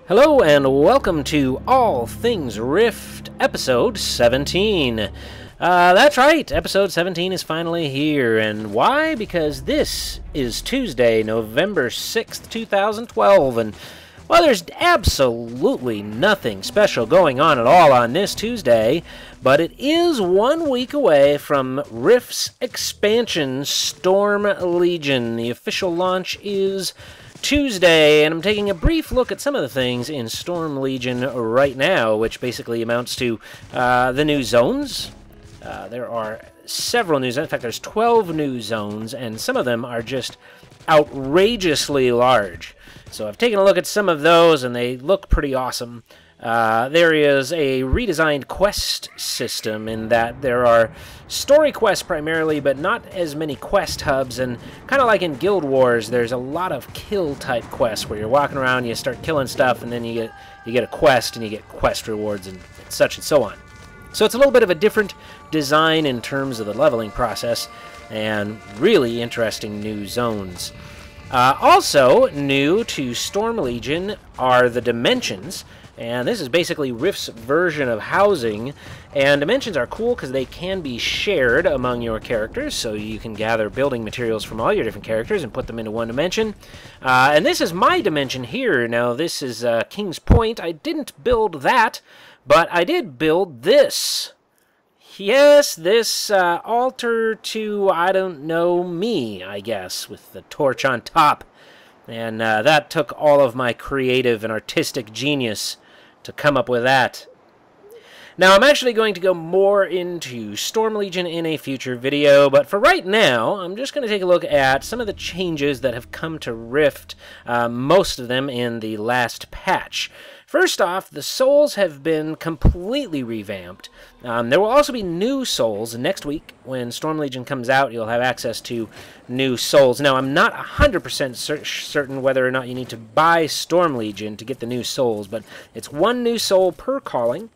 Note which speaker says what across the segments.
Speaker 1: Hello and welcome to All Things Rift, episode 17. That's right, episode 17 is finally here, and why? Because this is Tuesday, November 6th, 2012, and well, there's absolutely nothing special going on at all on this Tuesday, but it is 1 week away from Rift's expansion, Storm Legion. The official launch is Tuesday, and I'm taking a brief look at some of the things in Storm Legion right now, which basically amounts to the new zones. There are several new zones. In fact, there's 12 new zones, and some of them are just outrageously large. So I've taken a look at some of those, and they look pretty awesome. There is a redesigned quest system in that there are story quests primarily, but not as many quest hubs, and kind of like in Guild Wars, there's a lot of kill-type quests where you're walking around, you start killing stuff, and then you get a quest, and you get quest rewards, and such and so on. So it's a little bit of a different design in terms of the leveling process, and really interesting new zones. Also new to Storm Legion are the Dimensions, and this is basically Rift's version of housing, and dimensions are cool because they can be shared among your characters, so you can gather building materials from all your different characters and put them into one dimension. And this is my dimension here. Now this is King's Point. I didn't build that, but I did build this. Yes, this altar to, I don't know, me, I guess, with the torch on top. And that took all of my creative and artistic genius to come up with that. Now, I'm actually going to go more into Storm Legion in a future video, but for right now, I'm just going to take a look at some of the changes that have come to Rift, most of them in the last patch. First off, the souls have been completely revamped. There will also be new souls next week. When Storm Legion comes out, you'll have access to new souls. Now, I'm not 100% certain whether or not you need to buy Storm Legion to get the new souls, but it's one new soul per calling.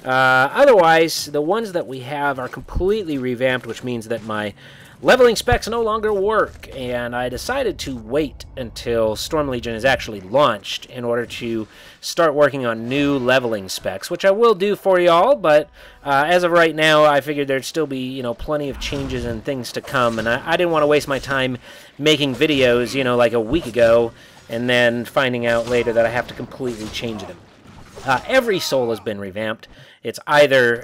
Speaker 1: Otherwise, the ones that we have are completely revamped, which means that my leveling specs no longer work, and I decided to wait until Storm Legion is actually launched in order to start working on new leveling specs, which I will do for y'all, but as of right now, I figured there'd still be, plenty of changes and things to come, and I didn't want to waste my time making videos, like a week ago, and then finding out later that I have to completely change them. Every soul has been revamped. It's either,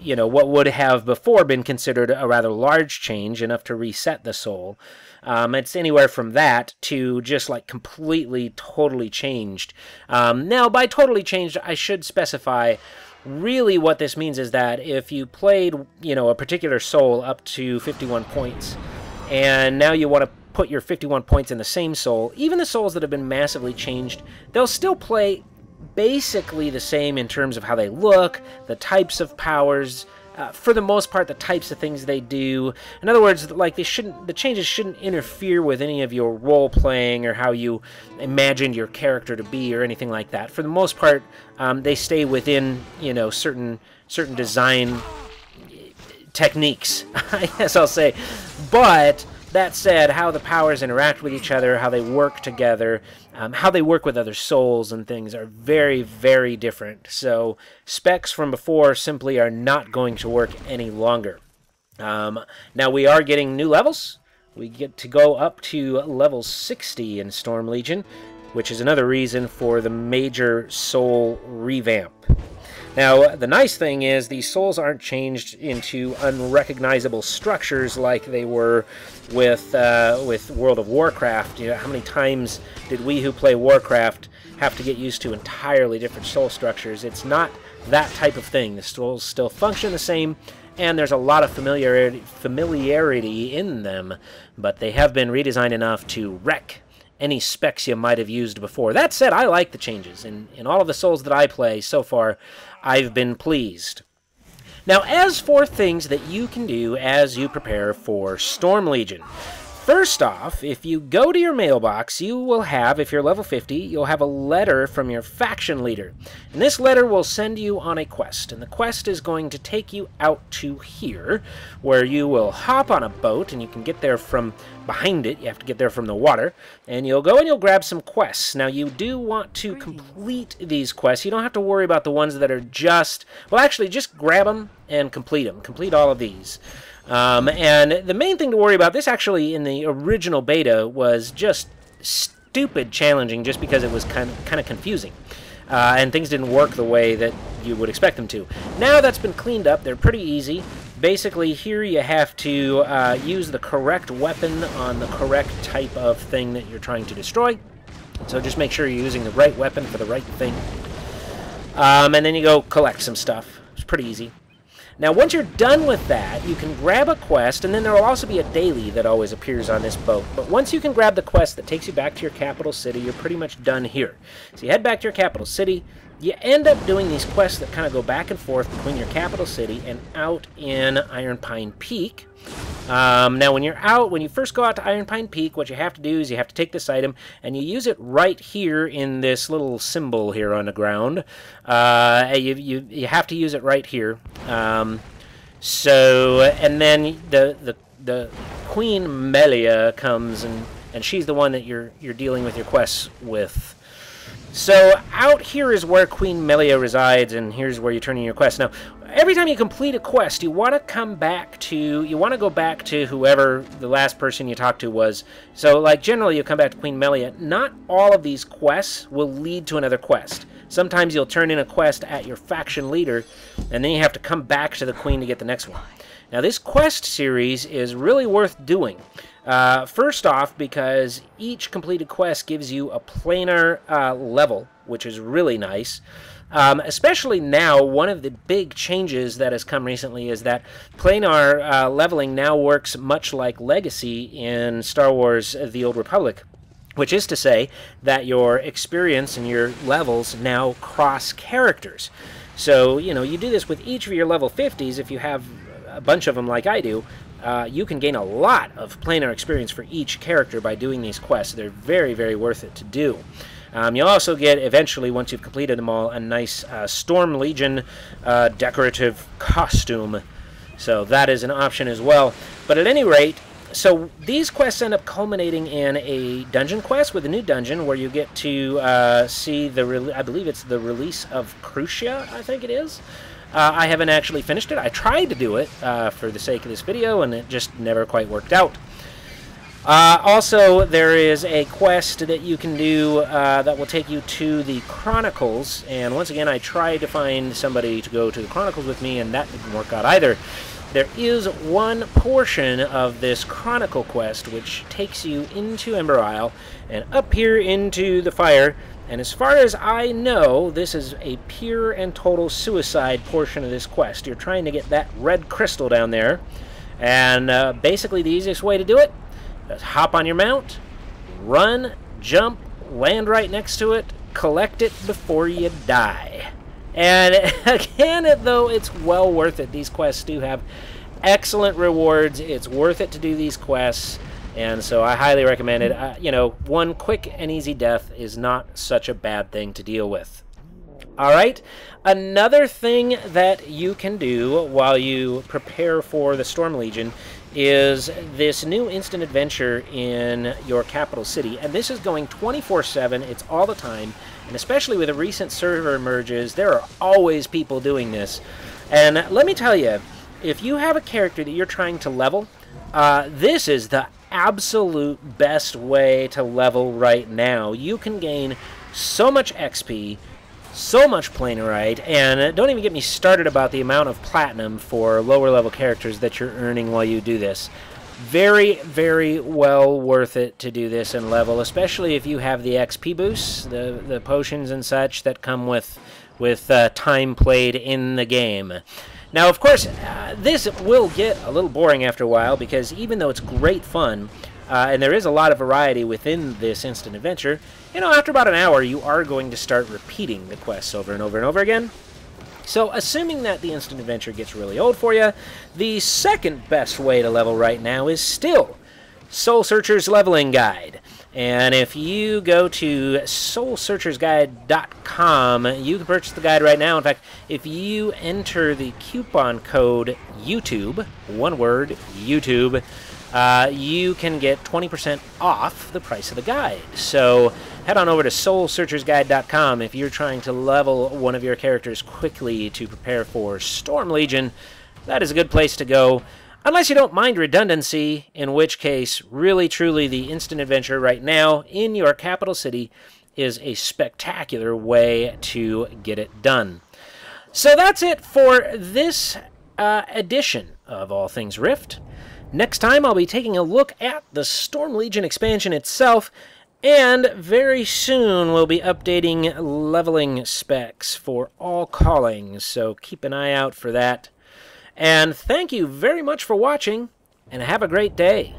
Speaker 1: what would have before been considered a rather large change, enough to reset the soul. It's anywhere from that to just like completely, totally changed. Now, by totally changed, I should specify really what this means is that if you played, a particular soul up to 51 points, and now you want to put your 51 points in the same soul, even the souls that have been massively changed, they'll still play basically the same in terms of how they look, the types of powers, for the most part, the types of things they do. In other words, like the changes shouldn't interfere with any of your role playing or how you imagined your character to be or anything like that. For the most part, they stay within certain design techniques, I guess I'll say. But that said, how the powers interact with each other, how they work together, how they work with other souls and things are very, very different. So specs from before simply are not going to work any longer. Now we are getting new levels. We get to go up to level 60 in Storm Legion, which is another reason for the major soul revamp. Now, the nice thing is these souls aren't changed into unrecognizable structures like they were with World of Warcraft. How many times did we who play Warcraft have to get used to entirely different soul structures? It's not that type of thing. The souls still function the same, and there's a lot of familiarity in them, but they have been redesigned enough to wreck any specs you might have used before. That said, I like the changes. In all of the souls that I play so far, I've been pleased. Now, as for things that you can do as you prepare for Storm Legion, First off, if you go to your mailbox, you will have, if you're level 50, you'll have a letter from your faction leader. And this letter will send you on a quest. And the quest is going to take you out to here, where you will hop on a boat, and you can get there from behind it. You have to get there from the water. And you'll go and you'll grab some quests. Now, you do want to complete these quests. You don't have to worry about the ones that are just... Well, actually, just grab them and complete them. Complete all of these. And the main thing to worry about, this actually in the original beta was just stupid challenging just because it was kind of confusing. And things didn't work the way that you would expect them to. Now that's been cleaned up. They're pretty easy. Basically, here you have to use the correct weapon on the correct type of thing that you're trying to destroy. So just make sure you're using the right weapon for the right thing. And then you go collect some stuff. It's pretty easy. Now, once you're done with that, you can grab a quest, and then there will also be a daily that always appears on this boat. But once you can grab the quest that takes you back to your capital city, you're pretty much done here. So you head back to your capital city. You end up doing these quests that kind of go back and forth between your capital city and out in Iron Pine Peak. Now, when you first go out to Iron Pine Peak, what you have to do is you have to take this item, and you use it right here in this little symbol here on the ground. You have to use it right here. And then the Queen Melia comes, and she's the one that you're dealing with your quests with. So out here is where Queen Melia resides, and here's where you turn in your quest. Now, every time you complete a quest, you want to go back to whoever the last person you talked to was. So, like, generally you come back to Queen Melia. Not all of these quests will lead to another quest. Sometimes you'll turn in a quest at your faction leader, and then you have to come back to the Queen to get the next one. Now, this quest series is really worth doing. First off, because each completed quest gives you a planar level, which is really nice. Especially now, one of the big changes that has come recently is that planar leveling now works much like Legacy in Star Wars The Old Republic, which is to say that your experience and your levels now cross characters. So, you do this with each of your level 50s. If you have a bunch of them like I do, you can gain a lot of planar experience for each character by doing these quests. They're very, very worth it to do. You'll also get, eventually, once you've completed them all, a nice Storm Legion decorative costume. So that is an option as well. But at any rate, so these quests end up culminating in a dungeon quest with a new dungeon where you get to see I believe it's the release of Crucia, I think it is. I haven't actually finished it. I tried to do it for the sake of this video, and it just never quite worked out. Also, there is a quest that you can do that will take you to the Chronicles, and once again, I tried to find somebody to go to the Chronicles with me, and that didn't work out either. There is one portion of this Chronicle quest which takes you into Ember Isle and up here into the fire. And as far as I know, this is a pure and total suicide portion of this quest. You're trying to get that red crystal down there. And basically the easiest way to do it is hop on your mount, run, jump, land right next to it, collect it before you die. And again, though, it's well worth it. These quests do have excellent rewards. It's worth it to do these quests. And so I highly recommend it. One quick and easy death is not such a bad thing to deal with. All right, another thing that you can do while you prepare for the Storm Legion is this new instant adventure in your capital city. And this is going 24/7. It's all the time. And especially with the recent server merges, there are always people doing this. And let me tell you, if you have a character that you're trying to level, this is the absolute best way to level right now. You can gain so much XP, so much Planarite, and don't even get me started about the amount of platinum for lower level characters that you're earning while you do this. Very, very well worth it to do this and level, especially if you have the XP boosts, the potions and such that come with time played in the game. Now, of course, this will get a little boring after a while, because even though it's great fun, and there is a lot of variety within this instant adventure, after about an hour, you are going to start repeating the quests over and over and over again. So, assuming that the instant adventure gets really old for you, the second best way to level right now is still Soul Searchers Leveling Guide. And if you go to soulsearchersguide.com, you can purchase the guide right now. In fact, if you enter the coupon code YouTube, one word, YouTube, you can get 20% off the price of the guide. So head on over to soulsearchersguide.com if you're trying to level one of your characters quickly to prepare for Storm Legion. That is a good place to go. Unless you don't mind redundancy, in which case, really, truly, the instant adventure right now in your capital city is a spectacular way to get it done. So that's it for this edition of All Things Rift. Next time, I'll be taking a look at the Storm Legion expansion itself, and very soon we'll be updating leveling specs for all callings, so keep an eye out for that. And thank you very much for watching, and have a great day.